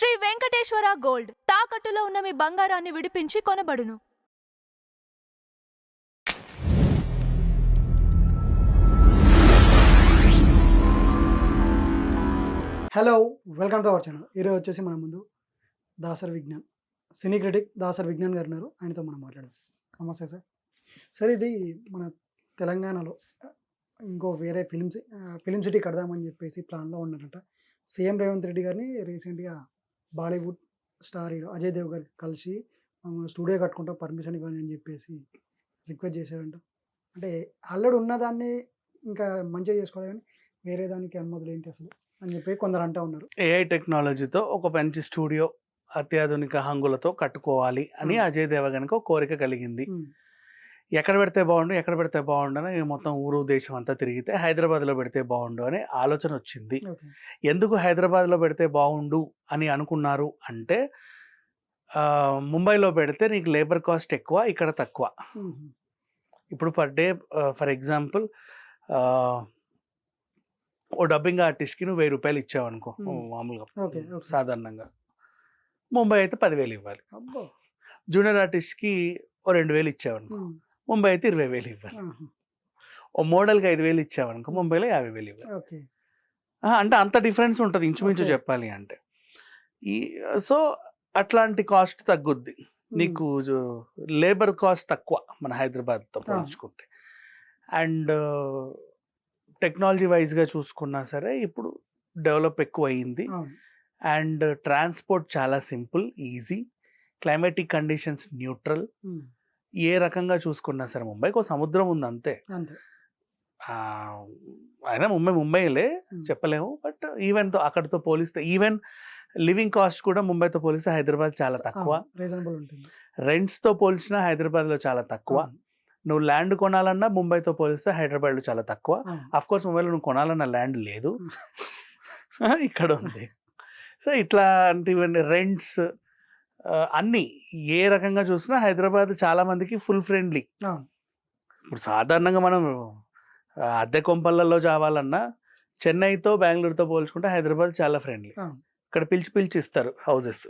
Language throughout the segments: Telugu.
శ్రీ వెంకటేశ్వర గోల్డ్ తాకట్టులో ఉన్న మీ బంగారాన్ని విడిపించి కొనబడును. Hello, welcome to our channel. ఈరోజు వచ్చేసి మన ముందు దాసరి విజ్ఞాన్ సినీ క్రిటిక్ దాసరి విజ్ఞాన్ గారు ఉన్నారు. ఆయనతో మనం మాట్లాడదాం. నమస్తే సార్. సార్, ఇది మన తెలంగాణలో ఇంకో వేరే ఫిలిం సిటీ కడదామని చెప్పేసి ప్లాన్లో ఉన్నారట. సీఎం రేవంత్ రెడ్డి గారిని రీసెంట్గా బాలీవుడ్ స్టార్ హీరో అజయ్ దేవ్ గారికి కలిసి స్టూడియో కట్టుకుంటాం, పర్మిషన్ ఇవ్వండి అని చెప్పేసి రిక్వెస్ట్ చేశారంట. అంటే ఆల్రెడీ ఉన్నదాన్ని ఇంకా మంచిగా చేసుకోవాలి, కానీ వేరే దానికి అనుమతులు ఏంటి అసలు అని చెప్పి కొందరు అంటూ ఉన్నారు. ఏఐ టెక్నాలజీతో ఒక మంచి స్టూడియో అత్యాధునిక హంగులతో కట్టుకోవాలి అని అజయ్ దేవగన్కి ఒక కోరిక కలిగింది. ఎక్కడ పెడితే బాగుండు అని మొత్తం ఊరు దేశం అంతా తిరిగితే హైదరాబాద్లో పెడితే బాగుండు అనే ఆలోచన వచ్చింది. ఎందుకు హైదరాబాద్లో పెడితే బాగుండు అని అనుకున్నారు అంటే, ముంబైలో పెడితే నీకు లేబర్ కాస్ట్ ఎక్కువ, ఇక్కడ తక్కువ. ఇప్పుడు పర్ డే ఫర్ ఎగ్జాంపుల్ ఓ డబ్బింగ్ ఆర్టిస్ట్కి నువ్వు 1000 రూపాయలు ఇచ్చావు అనుకో, మామూలుగా సాధారణంగా. ముంబై అయితే 10,000 ఇవ్వాలి. జూనియర్ ఆర్టిస్ట్కి ఓ 2,000 ఇచ్చావనుకో, ముంబై అయితే 20,000 ఇవ్వాలి. ఓ మోడల్కి 5,000 ఇచ్చావనుకో, ముంబైలో 50,000 ఇవ్వాలి. అంటే అంత డిఫరెన్స్ ఉంటుంది ఇంచుమించు చెప్పాలి అంటే. సో అట్లాంటి కాస్ట్ తగ్గుద్ది నీకు, లేబర్ కాస్ట్ తక్కువ మన హైదరాబాద్తో పోల్చుకుంటే. అండ్ టెక్నాలజీ వైజ్గా చూసుకున్నా సరే ఇప్పుడు డెవలప్ ఎక్కువ అయ్యింది. అండ్ ట్రాన్స్పోర్ట్ చాలా simple, easy, climatic conditions neutral. ఏ రకంగా చూసుకున్నా సరే ముంబైకి ఒక సముద్రం ఉంది అంతే. అయినా ముంబైలే చెప్పలేము, బట్ ఈవెన్ అక్కడితో పోలిస్తే ఈవెన్ లివింగ్ కాస్ట్ కూడా ముంబైతో పోలిస్తే హైదరాబాద్ చాలా తక్కువ. రీజనబుల్ ఉంటుంది. రెంట్స్తో పోల్చినా హైదరాబాద్లో చాలా తక్కువ. నువ్వు ల్యాండ్ కొనాలన్నా ముంబైతో పోలిస్తే హైదరాబాద్లో చాలా తక్కువ. అఫ్ కోర్స్ ముంబైలో నువ్వు కొనాలన్న ల్యాండ్ లేదు, ఇక్కడ ఉంది. సో ఇట్లాంటివన్నీ రెంట్స్ అన్నీ ఏ రకంగా చూసినా హైదరాబాద్ చాలా మందికి ఫుల్ ఫ్రెండ్లీ. ఇప్పుడు సాధారణంగా మనం అద్దె కొంపలలో చావాలన్నా చెన్నైతో బెంగళూరుతో పోల్చుకుంటే హైదరాబాద్ చాలా ఫ్రెండ్లీ. ఇక్కడ పిలిచి ఇస్తారు హౌజెస్,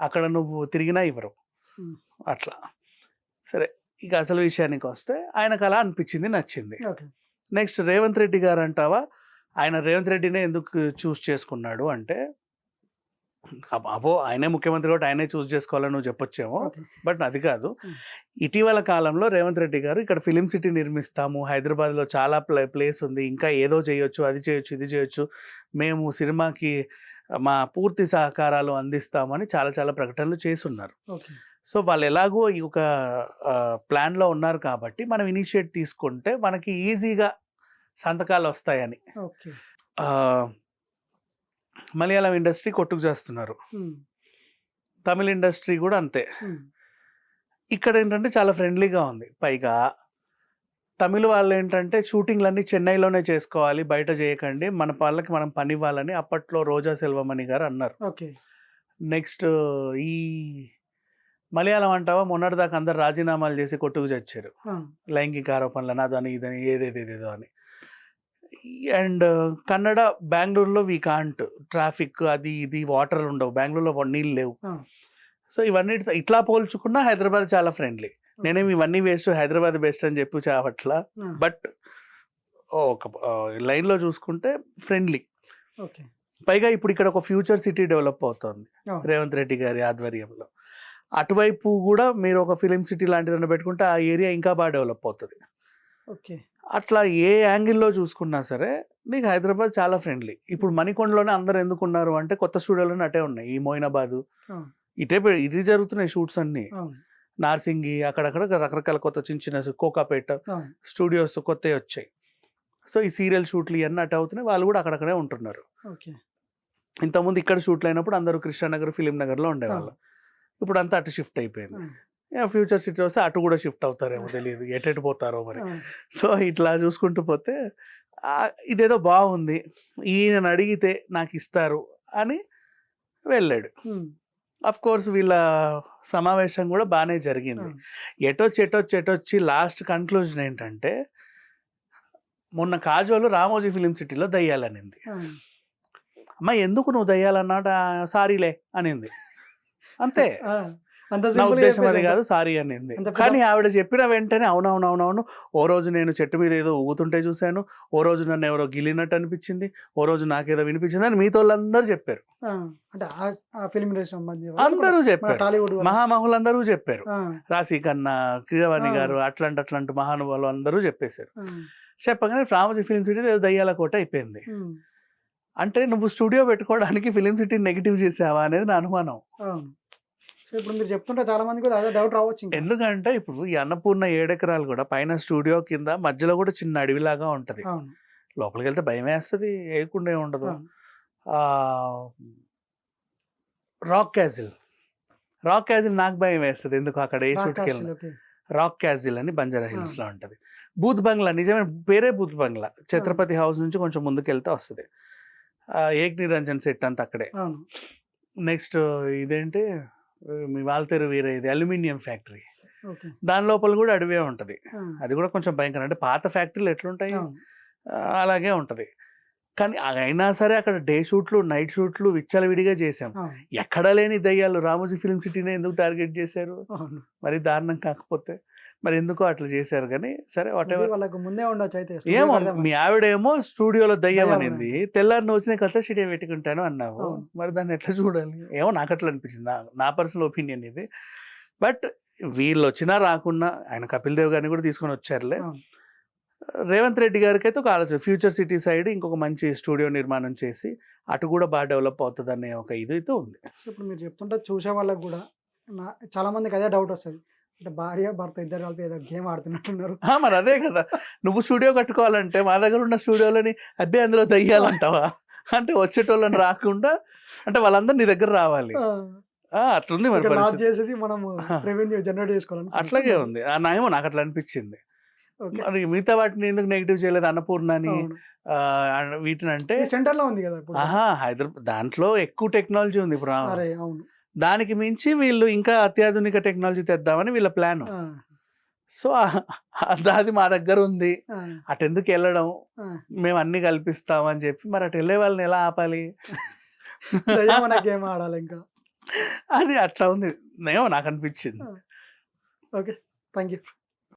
అక్కడ నువ్వు తిరిగినా ఇవ్వరు అట్లా. సరే, ఇక అసలు విషయానికి వస్తే ఆయనకు అలా అనిపించింది, నచ్చింది. నెక్స్ట్ రేవంత్ రెడ్డి గారు అంటావా, ఆయన రేవంత్ రెడ్డినే ఎందుకు చూస్ చేసుకున్నాడు అంటే, ఆయనే ముఖ్యమంత్రి కాబట్టి ఆయనే చూస్ చేసుకోవాలని నువ్వు చెప్పొచ్చేమో, బట్ అది కాదు. ఇటీవల కాలంలో రేవంత్ రెడ్డి గారు ఇక్కడ ఫిలిం సిటీ నిర్మిస్తాము, హైదరాబాద్లో చాలా ప్లేస్ ఉంది, ఇంకా ఏదో చేయొచ్చు, అది చేయొచ్చు, ఇది చేయొచ్చు, మేము సినిమాకి మా పూర్తి సహకారాలు అందిస్తామని చాలా ప్రకటనలు చేస్తున్నారు. సో వాళ్ళు ఎలాగో ఈ ఒక ప్లాన్లో ఉన్నారు కాబట్టి మనం ఇనిషియేట్ తీసుకుంటే మనకి ఈజీగా సంతకాలు వస్తాయని. మలయాళం ఇండస్ట్రీ కొట్టుకు చేస్తున్నారు, తమిళ ఇండస్ట్రీ కూడా అంతే. ఇక్కడ ఏంటంటే చాలా ఫ్రెండ్లీగా ఉంది. పైగా తమిళ వాళ్ళు ఏంటంటే షూటింగ్లన్నీ చెన్నైలోనే చేసుకోవాలి, బయట చేయకండి, మన వాళ్ళకి మనం పని ఇవ్వాలని అప్పట్లో రోజా సెల్వమణి గారు అన్నారు. నెక్స్ట్ ఈ మలయాళం అంటావా, మొన్నటిదాకా అందరు రాజీనామాలు చేసి కొట్టుకు చచ్చారు, లైంగిక ఆరోపణలను అదని ఇదని ఏదేదేదో అని. అండ్ కన్నడ, బెంగళూరులో వీ కాంట్, ట్రాఫిక్ అది ఇది, వాటర్ ఉండవు, బెంగళూరులో నీళ్ళు లేవు. సో ఇవన్నీ ఇట్లా పోల్చుకున్నా హైదరాబాద్ చాలా ఫ్రెండ్లీ. నేనేమి ఇవన్నీ వేస్ట్, హైదరాబాద్ బెస్ట్ అని చెప్పి చావట్లా, బట్ ఒక లైన్లో చూసుకుంటే ఫ్రెండ్లీ. పైగా ఇప్పుడు ఇక్కడ ఒక ఫ్యూచర్ సిటీ డెవలప్ అవుతుంది రేవంత్ రెడ్డి గారి ఆధ్వర్యంలో. అటువైపు కూడా మీరు ఒక ఫిలిం సిటీ లాంటిదన్నా పెట్టుకుంటే ఆ ఏరియా ఇంకా బాగా డెవలప్ అవుతుంది. అట్లా ఏ యాంగిల్లో చూసుకున్నా సరే నీకు హైదరాబాద్ చాలా ఫ్రెండ్లీ. ఇప్పుడు మణికొండలోనే అందరు ఎందుకున్నారు అంటే కొత్త స్టూడియోలోనే అటే ఉన్నాయి. ఈ మోయినాబాదు ఇది జరుగుతున్నాయి షూట్స్ అన్నీ. నార్సింగి అక్కడక్కడ రకరకాల కొత్త చిన్న కోకాపేట స్టూడియోస్ కొత్తవి వచ్చాయి. సో ఈ సీరియల్ షూట్లు ఇవన్నీ అటు అవుతున్నాయి, వాళ్ళు కూడా అక్కడక్కడే ఉంటున్నారు. ఇంతకుముందు ఇక్కడ షూట్లు అయినప్పుడు అందరూ కృష్ణానగర్, ఫిలిం నగర్లో ఉండేవాళ్ళు, ఇప్పుడు అంతా అటు షిఫ్ట్ అయిపోయింది. ఫ్యూచర్ సిటీ వస్తే అటు కూడా షిఫ్ట్ అవుతారేమో, తెలియదు ఎటు పోతారో మరి. సో ఇట్లా చూసుకుంటూ పోతే ఇదేదో బాగుంది, ఈయన అడిగితే నాకు ఇస్తారు అని వెళ్ళాడు. అఫ్ కోర్స్ వీళ్ళ సమావేశం కూడా బాగానే జరిగింది. ఎటొచ్చి లాస్ట్ కన్క్లూజన్ ఏంటంటే, మొన్న కాజోలు రామోజీ ఫిలిం సిటీలో దయ్యాలనింది. అమ్మ ఎందుకు నువ్వు దయ్యాలన్నాట, సారీలే అనింది, అంతే. ఆ, అంత నా సింపుల్ ఉద్దేశం అది కాదు, సారీ అనింది. అంత పెద్ద- కానీ ఆవిడ చెప్పిన వెంటనే అవునవునవునవును, ఓ రోజు నేను చెట్టు మీద ఏదో ఊగుతుంటే చూశాను, ఓ రోజు నన్ను ఎవరో గిల్లినట్టు అనిపించింది, ఓ రోజు నాకేదో వినిపించింది అని మీతో వాళ్ళందరూ చెప్పారు. అంటే ఆ ఫిల్మ్ ఇండస్ట్రీ సంబంధించి అందరూ చెప్పారు, టాలీవుడ్ మహామహులందరూ చెప్పారు, రాశి ఖన్నా, కిరవాణి గారు, అట్లాంటి మహానుభావులు అందరూ చెప్పేశారు. చెప్పగానే రామోజీ ఫిలిం సిటీ దయ్యాల కోట అయిపోయింది. అంటే నువ్వు స్టూడియో పెట్టుకోవడానికి ఫిలిం సిటీ నెగిటివ్ చేసావా అనేది నా అనుమానం. అవును. సో ఇప్పుడు మీరు చెప్తుంటే చాలా మంది కూడా అదే డౌట్ రావచ్చు ఇంకా. ఎందుకంటే ఇప్పుడు ఈ అన్నపూర్ణ 7 ఎకరాలు కూడా పైన స్టూడియో కింద మధ్యలో కూడా చిన్న అడవిలాగా ఉంటది. అవును. లోపలికి వెళ్తే భయం వేస్తుంది, వేయకుండా ఉండదు. అవును. రాక్ క్యాజిల్ నాకు భయం వేస్తుంది, ఎందుకు అక్కడ ఏ షూట్కి వెళ్ళిన. ఓకే. రాక్ క్యాజిల్ అని బంజారా హిల్స్ లో ఉంటది. బూత్ బంగ్లా నిజమైన పేరే బూత్ బంగ్లా, ఛత్రపతి హౌస్ నుంచి కొంచెం ముందుకు వెళ్తే వస్తుంది. ఏక్ నిరంజన్ సెట్ అంతా అక్కడే. అవును. నెక్స్ట్ ఇదేంటి మీ వాల్తేరు వీర, ఇది అల్యూమినియం ఫ్యాక్టరీ, ఓకే. దాని లోపల కూడా అడవే ఉంటది. ఆ, అది కూడా కొంచెం భయంకరం, అంటే పాత ఫ్యాక్టరీలు ఎట్లుంటాయి అవును. అలాగే ఉంటది. కానీ అయినా సరే అక్కడ డే షూట్లు, నైట్ షూట్లు విచ్చలవిడిగా చేసాం. అవును. ఎక్కడా లేని దయ్యాలు రామోజీ ఫిల్మ్ సిటీనే ఎందుకు టార్గెట్ చేశారు? అవును. మరి దారుణం కాకపోతే మరి ఎందుకో అట్లా చేశారు. కానీ సరే వాట్ Maybe ఎవర్. వాళ్ళకు ముందే ఉండొచ్చు అయితే. ఏమో studio కడదామని. మీ ఆవిడేమో స్టూడియోలో దయ్యం దయ్యం అనింది, తెల్లారి నువ్వు వచ్చిన కొత్త స్టూడియో పెట్టుకుంటాను అన్నావు. అవును. మరి దాన్ని ఎట్లా చూడాలి? ఏమో నాకు అట్లా అనిపించింది, నా పర్సనల్ ఒపీనియన్ ఇది. బట్ వీళ్ళు వచ్చినా రాకున్నా ఆయన కపిల్ దేవ్ గారిని కూడా తీసుకొని వచ్చారులే. అవును. రేవంత్ రెడ్డి గారికి అయితే ఒక ఆలోచన, ఫ్యూచర్ సిటీ సైడ్ ఇంకొక మంచి స్టూడియో నిర్మాణం చేసి అటు కూడా బాగా డెవలప్ అవుతుంది అనే ఒక ఇది అయితే ఉంది. సో ఇప్పుడు మీరు చెప్తుంటే చూసే వాళ్ళకి కూడా చాలా మందికి అదే డౌట్ వస్తుంది. అంటే భార్య భర్త ఇద్దరు కలిపి ఏదో గేమ్ ఆడుతున్నట్టున్నారు. మరి అదే కదా, నువ్వు స్టూడియో కట్టుకోవాలంటే మా దగ్గర ఉన్న స్టూడియోలని అబ్బే అందులో దయ్యాలంటావా? అంటే వచ్చేటోళ్ళని రాకుండా, అంటే వాళ్ళందరూ నీ దగ్గర రావాలి. అట్లుంది మరి లాక్ పరిస్థితి. చేసేసి మనం రెవెన్యూ జనరేట్ చేసుకోవాలని అట్లాగే ఉంది. నాయేమో నాకు అట్లా అనిపించింది. ఓకే. మరి మిగతా వాటిని ఎందుకు నెగిటివ్ చేయలేదు? అన్నపూర్ణని అవును. వీటిని అంటే సెంటర్ లో ఉంది కదా ఇప్పుడు. హైదరాబాద్ దాంట్లో ఎక్కువ టెక్నాలజీ ఉంది ఇప్పుడు. అరే అవును. దానికి మించి వీళ్ళు ఇంకా అత్యాధునిక టెక్నాలజీ తెద్దామని వీళ్ళ ప్లాన్. ఆ, సో అది మా దగ్గర ఉంది, ఆ, అటు ఎందుకు వెళ్ళడం, ఆ. మేము అన్ని కల్పిస్తామని చెప్పి మరి అటు వెళ్ళే వాళ్ళని ఎలా ఆపాలి? దయ్యం అనే గేమ్ ఆడాలి ఇంకా. అది అట్లా ఉంది, ఏమో నాకు అనిపించింది. Okay, thank you.